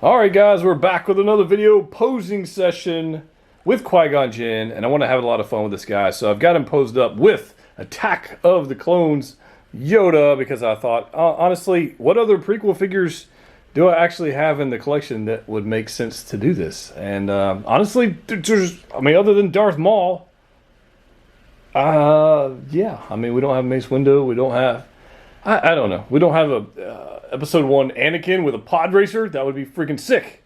Alright guys, we're back with another video posing session with Qui-Gon Jinn, and I want to have a lot of fun with this guy, so I've got him posed up with Attack of the Clones Yoda, because I thought, honestly, what other prequel figures do I actually have in the collection that would make sense to do this? And honestly, other than Darth Maul, yeah, we don't have Mace Windu, we don't have, I don't know, we don't have a Episode 1 Anakin with a pod racer. That would be freaking sick.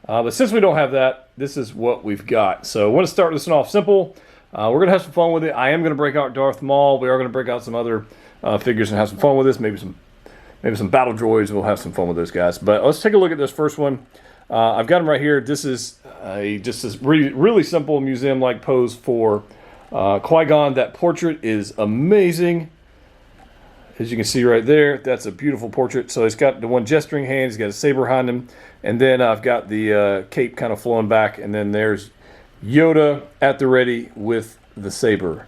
But since we don't have that, this is what we've got. So I want to start this one off simple. We're going to have some fun with it. I am going to break out Darth Maul. We are going to break out some other figures and have some fun with this. Maybe some battle droids. We'll have some fun with those guys. But let's take a look at this first one. I've got them right here. This is just this really simple museum-like pose for Qui-Gon. That portrait is amazing. As you can see right there, that's a beautiful portrait. So he's got the one gesturing hand, he's got a saber behind him, and then I've got the cape kind of flowing back, and then there's Yoda at the ready with the saber.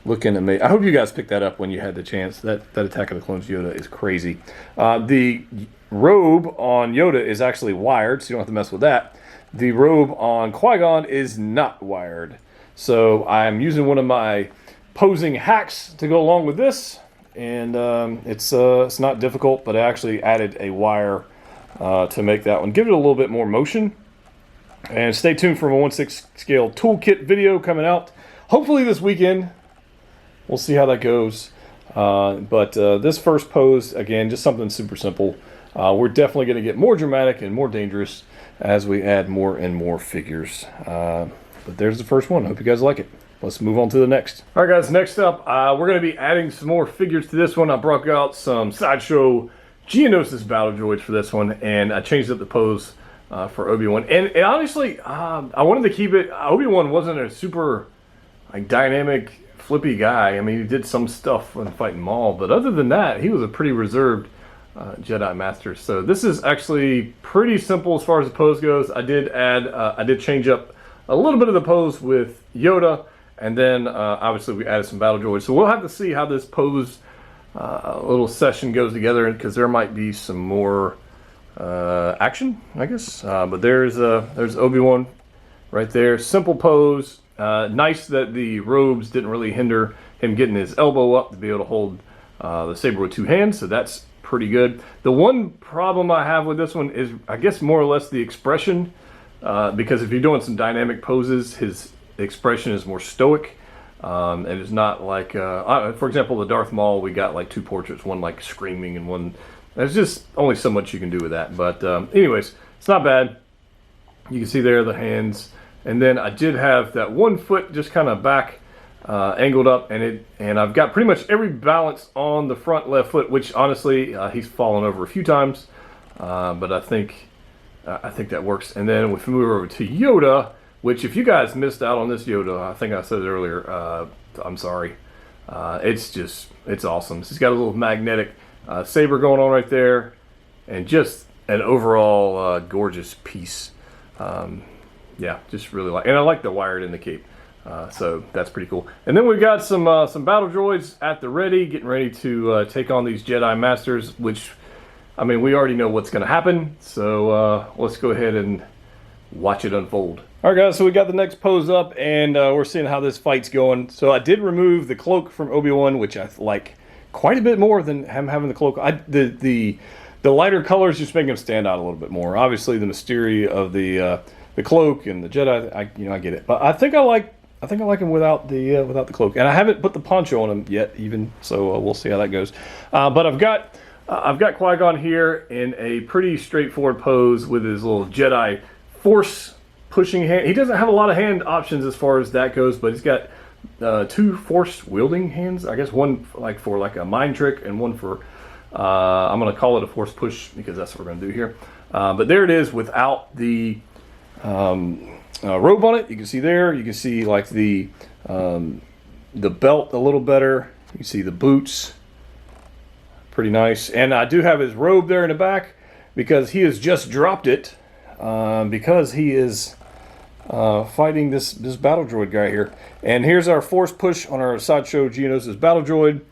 Looking amazing. I hope you guys picked that up when you had the chance. That Attack of the Clones Yoda is crazy. The robe on Yoda is actually wired, so you don't have to mess with that. The robe on Qui-Gon is not wired. So I'm using one of my posing hacks to go along with this. And it's not difficult, but I actually added a wire to make that one. Give it a little bit more motion. And stay tuned for a 1/6 scale toolkit video coming out. Hopefully this weekend. We'll see how that goes. But this first pose, again, just something super simple. We're definitely going to get more dramatic and more dangerous as we add more and more figures. But there's the first one. Hope you guys like it. Let's move on to the next. All right, guys, next up, we're going to be adding some more figures to this one. I broke out some Sideshow Geonosis battle droids for this one, and I changed up the pose for Obi-Wan. And honestly, I wanted to keep it. Obi-Wan wasn't a super dynamic, flippy guy. I mean, he did some stuff when fighting Maul, but other than that, he was a pretty reserved Jedi Master. So this is actually pretty simple as far as the pose goes. I did change up a little bit of the pose with Yoda. And then, obviously, we added some battle droids. So we'll have to see how this pose little session goes together, because there might be some more action, I guess. But there's Obi-Wan right there. Simple pose. Nice that the robes didn't really hinder him getting his elbow up to be able to hold the saber with two hands. So that's pretty good. The one problem I have with this one is, I guess, more or less the expression. Because if you're doing some dynamic poses, his expression is more stoic, and it's not like for example, the Darth Maul, we got like two portraits, one like screaming and one, there's just only so much you can do with that. But anyways, it's not bad. You can see there the hands, and then I did have that one foot just kind of back angled up, and I've got pretty much every balance on the front left foot, which honestly he's fallen over a few times, but I think that works. And then if we move over to Yoda, which, if you guys missed out on this Yoda, I think I said it earlier, I'm sorry. It's awesome. He's got a little magnetic saber going on right there, and just an overall gorgeous piece. Yeah, just really like, and I like the wired in the cape. So that's pretty cool. And then we've got some battle droids at the ready, getting ready to take on these Jedi Masters, which, we already know what's going to happen. So let's go ahead and watch it unfold. Alright guys, so we got the next pose up, and we're seeing how this fight's going. So I did remove the cloak from Obi-Wan, which I like quite a bit more than him having the cloak. The lighter colors just make him stand out a little bit more. Obviously the mystery of the cloak and the Jedi, I get it. But I think I like him without the cloak. And I haven't put the poncho on him yet even, so we'll see how that goes. But I've got Qui-Gon here in a pretty straightforward pose with his little Jedi Force pushing hand. He doesn't have a lot of hand options as far as that goes, but he's got two Force wielding hands. I guess one for a mind trick, and one for I'm going to call it a Force push, because that's what we're going to do here. But there it is without the robe on it. You can see there. You can see like the belt a little better. You can see the boots. Pretty nice. And I do have his robe there in the back, because he has just dropped it. Because he is fighting this battle droid guy here. And here's our Force push on our Sideshow Geonosis battle droid.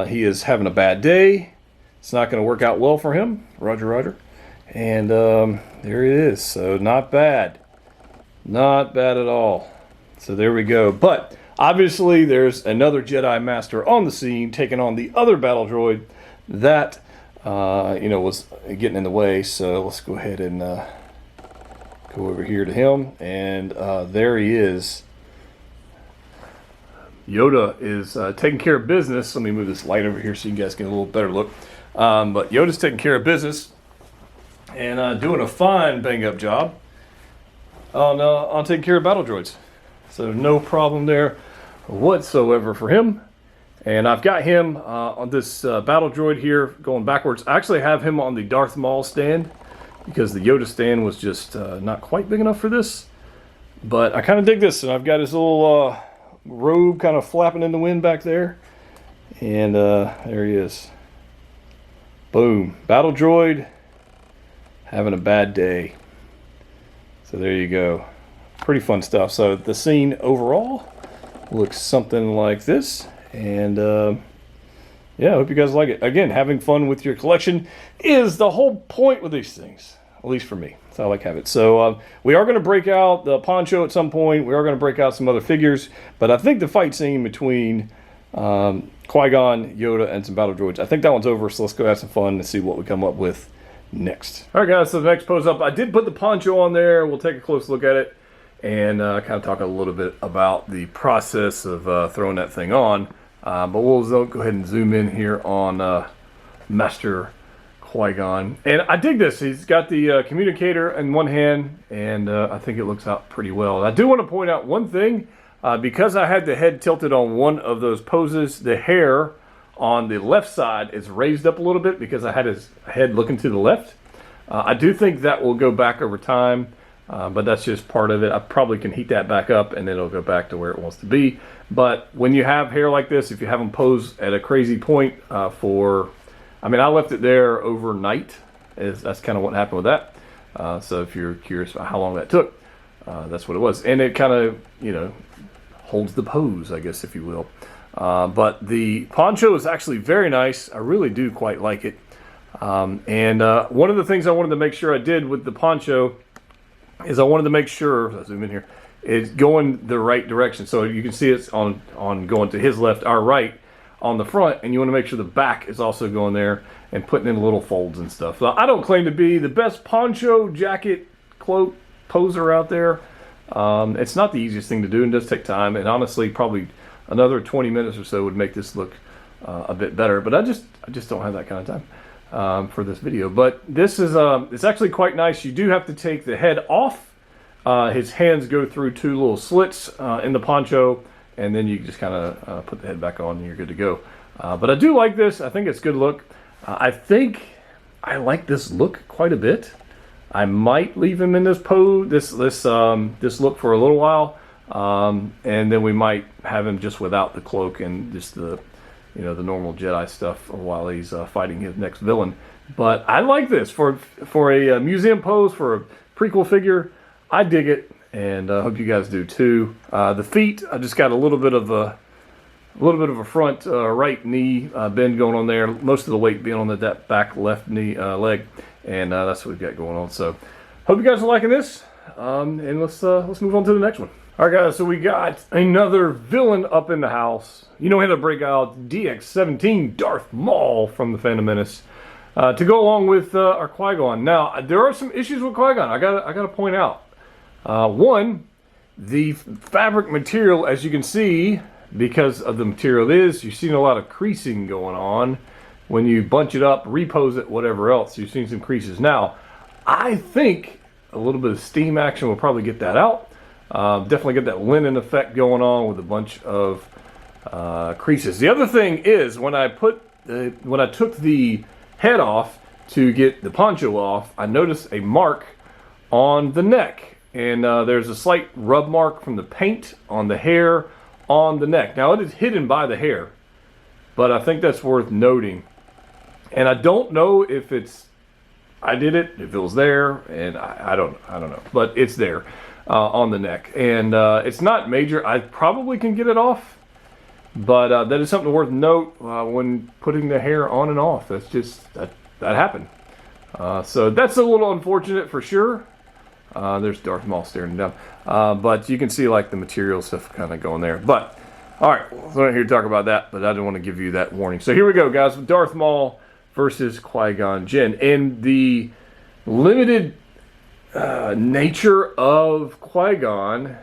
He is having a bad day. It's not going to work out well for him. Roger, roger. And there it is. So not bad. Not bad at all. So there we go. But obviously there's another Jedi Master on the scene taking on the other battle droid that was getting in the way. So let's go ahead and go over here to him. And there he is. Yoda is taking care of business. Let me move this light over here so you guys get a little better look. But Yoda's taking care of business and doing a fine bang-up job on taking care of battle droids. So no problem there whatsoever for him. And I've got him on this battle droid here going backwards. I actually have him on the Darth Maul stand because the Yoda stand was just not quite big enough for this. But I kind of dig this, and I've got his little robe kind of flapping in the wind back there. And there he is. Boom. Battle droid having a bad day. So there you go. Pretty fun stuff. So the scene overall looks something like this. And yeah, I hope you guys like it. Again, having fun with your collection is the whole point with these things. At least for me. That's how I like to have it. So we are going to break out the poncho at some point. We are going to break out some other figures. But I think the fight scene between Qui-Gon, Yoda, and some battle droids, I think that one's over. So let's go have some fun and see what we come up with next. All right, guys, so the next pose up, I did put the poncho on there. We'll take a close look at it and kind of talk a little bit about the process of throwing that thing on. But we'll go ahead and zoom in here on Master Qui-Gon. And I dig this. He's got the communicator in one hand, and I think it looks out pretty well. I do want to point out one thing. Because I had the head tilted on one of those poses, the hair on the left side is raised up a little bit because I had his head looking to the left. I do think that will go back over time, but that's just part of it. I probably can heat that back up and it'll go back to where it wants to be. But when you have hair like this, if you have them pose at a crazy point I left it there overnight. That's kind of what happened with that. So if you're curious about how long that took, that's what it was. And it kind of, holds the pose, I guess, if you will. But the poncho is actually very nice. I really do quite like it. And one of the things I wanted to make sure I did with the poncho is I wanted to make sure, I'll zoom in here, it's going the right direction. So you can see it's on going to his left, our right, on the front, and you want to make sure the back is also going there and putting in little folds and stuff. So I don't claim to be the best poncho, jacket, cloak poser out there. It's not the easiest thing to do and does take time, and honestly probably another 20 minutes or so would make this look a bit better, but I just don't have that kind of time for this video. But this is it's actually quite nice. You do have to take the head off. His hands go through two little slits in the poncho, and then you just kind of put the head back on and you're good to go. But I do like this. I think it's a good look. I think I like this look quite a bit. I might leave him in this pose, this look for a little while, and then we might have him just without the cloak and just the normal Jedi stuff while he's fighting his next villain. But I like this for a museum pose for a prequel figure. I dig it, and I hope you guys do too. The feet, I just got a little bit of a front right knee bend going on there. Most of the weight being on that back left knee leg. And that's what we've got going on. So, hope you guys are liking this. And let's move on to the next one. All right, guys. So we got another villain up in the house. We had to break out DX-17 Darth Maul from the Phantom Menace to go along with our Qui-Gon. Now, there are some issues with Qui-Gon. I gotta point out. One, the fabric material, as you can see, because of the material it is, you're seeing a lot of creasing going on. When you bunch it up, repose it, whatever else, you've seen some creases. Now, I think a little bit of steam action will probably get that out. Definitely get that linen effect going on with a bunch of creases. The other thing is when I took the head off to get the poncho off, I noticed a mark on the neck, and there's a slight rub mark from the paint on the hair on the neck. Now it is hidden by the hair, but I think that's worth noting. And I don't know if I did it, if it was there, and I don't know, but it's there on the neck, and it's not major. I probably can get it off, but that is something worth note when putting the hair on and off. That's just that happened. So that's a little unfortunate for sure. There's Darth Maul staring down. But you can see like the material stuff kind of going there. But, alright, we're not here to talk about that, but I didn't want to give you that warning. So here we go, guys. Darth Maul versus Qui-Gon Jinn. And the limited nature of Qui-Gon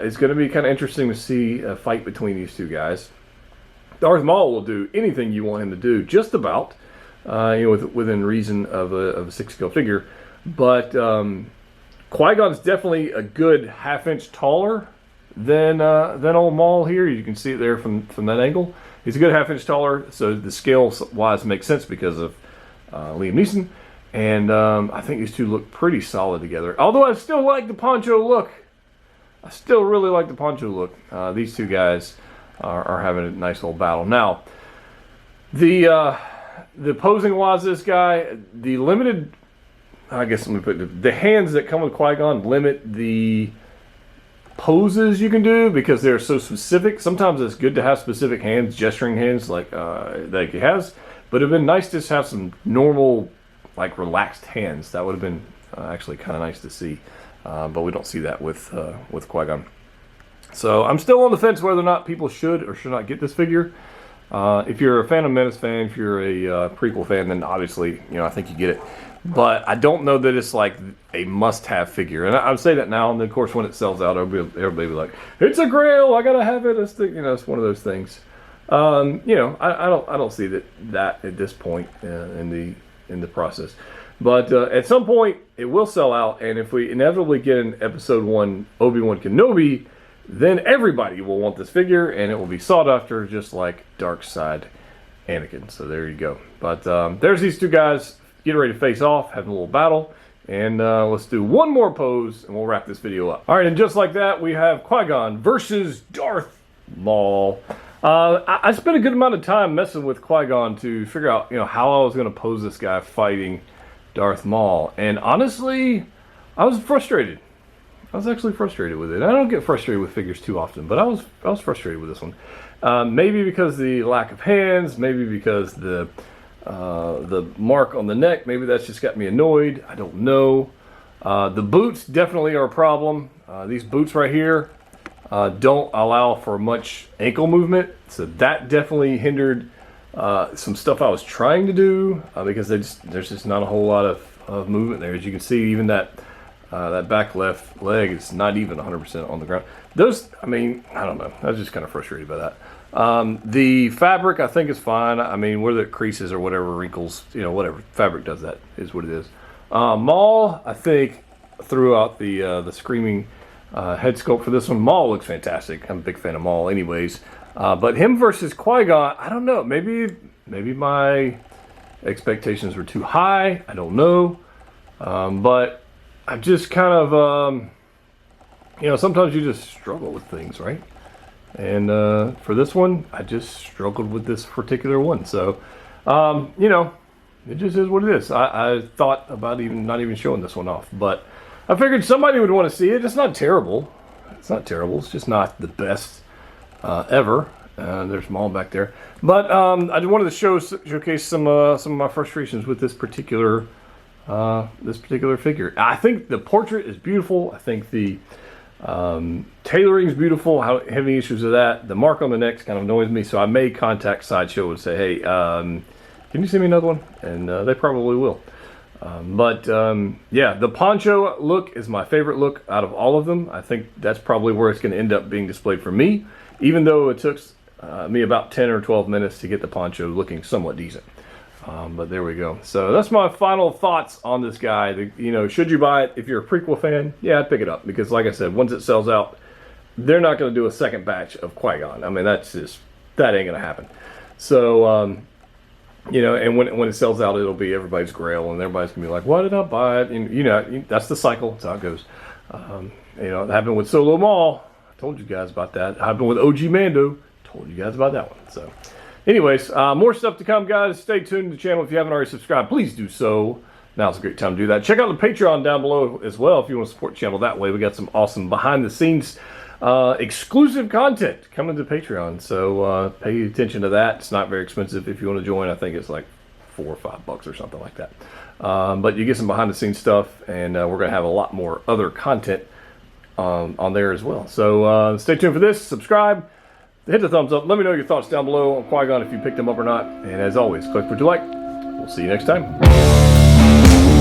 is going to be kind of interesting to see a fight between these two guys. Darth Maul will do anything you want him to do, just about, within reason of a 6-scale figure. But Qui-Gon's definitely a good half-inch taller than old Maul here. You can see it there from that angle. He's a good half-inch taller, so the scale-wise makes sense because of Liam Neeson. And I think these two look pretty solid together. Although I still like the poncho look. I still really like the poncho look. These two guys are having a nice little battle. Now, the posing-wise, this guy, the limited... I guess let me put it, the hands that come with Qui-Gon limit the poses you can do because they're so specific. Sometimes it's good to have specific hands, gesturing hands like he has, but it'd been nice to just have some normal, like relaxed hands. That would have been actually kind of nice to see, but we don't see that with Qui-Gon. So I'm still on the fence whether or not people should or should not get this figure. If you're a fan of Menace fan, if you're a prequel fan, then obviously I think you get it. But I don't know that it's like a must-have figure, and I would say that now. And then, of course, when it sells out, everybody will be like, "It's a Grail! I gotta have it." It's it's one of those things. I don't see that at this point in the process. But at some point, it will sell out, and if we inevitably get an Episode 1 Obi-Wan Kenobi, then everybody will want this figure, and it will be sought after, just like Dark Side Anakin. So there you go. But there's these two guys. Get ready to face off, having a little battle, and let's do one more pose, and we'll wrap this video up. All right, and just like that, we have Qui-Gon versus Darth Maul. I spent a good amount of time messing with Qui-Gon to figure out, how I was going to pose this guy fighting Darth Maul, and honestly, I was frustrated. I was actually frustrated with it. I don't get frustrated with figures too often, but I was frustrated with this one. Maybe because the lack of hands, maybe because the mark on the neck, maybe that's just got me annoyed. I don't know. The boots definitely are a problem. These boots right here don't allow for much ankle movement, so that definitely hindered some stuff I was trying to do because there's just not a whole lot of movement there. As you can see, even that back left leg is not even 100% on the ground. I don't know. I was just kind of frustrated by that. The fabric, I think, is fine. I mean, where the creases or whatever, wrinkles, whatever. Fabric does that, is what it is. Maul, I think, throughout the screaming head sculpt for this one, Maul looks fantastic. I'm a big fan of Maul anyways. But him versus Qui-Gon, I don't know. Maybe my expectations were too high. I don't know. But I just kind of, sometimes you just struggle with things, right? And for this one, I just struggled with this particular one. So, it just is what it is. I thought about not even showing this one off. But I figured somebody would want to see it. It's not terrible. It's not terrible. It's just not the best ever. There's Maul back there. But I wanted to showcase some of my frustrations with this particular figure. I think the portrait is beautiful. I think the tailoring is beautiful. Having issues with that. The mark on the neck kind of annoys me, so I may contact Sideshow and say, hey, can you send me another one? And they probably will. Yeah, the poncho look is my favorite look out of all of them. I think that's probably where it's going to end up being displayed for me, even though it took me about 10 or 12 minutes to get the poncho looking somewhat decent. But there we go. So that's my final thoughts on this guy. Should you buy it? If you're a prequel fan, yeah, I'd pick it up. Because like I said, once it sells out, they're not going to do a second batch of Qui-Gon. I mean, that ain't going to happen. So, and when it sells out, it'll be everybody's grail. And everybody's going to be like, why did I buy it? And, that's the cycle. That's how it goes. It happened with Solo Maul. I told you guys about that. It happened with OG Mando. Told you guys about that one. So... anyways, more stuff to come, guys. Stay tuned to the channel. If you haven't already subscribed, please do so. Now's a great time to do that. Check out the Patreon down below as well if you want to support the channel that way. We got some awesome behind-the-scenes exclusive content coming to Patreon. So pay attention to that. It's not very expensive if you want to join. I think it's like $4 or $5 or something like that. But you get some behind the scenes stuff, and we're going to have a lot more other content on there as well. So stay tuned for this. Subscribe. Hit the thumbs up. Let me know your thoughts down below on Qui-Gon if you picked them up or not. And as always, click what you like. We'll see you next time.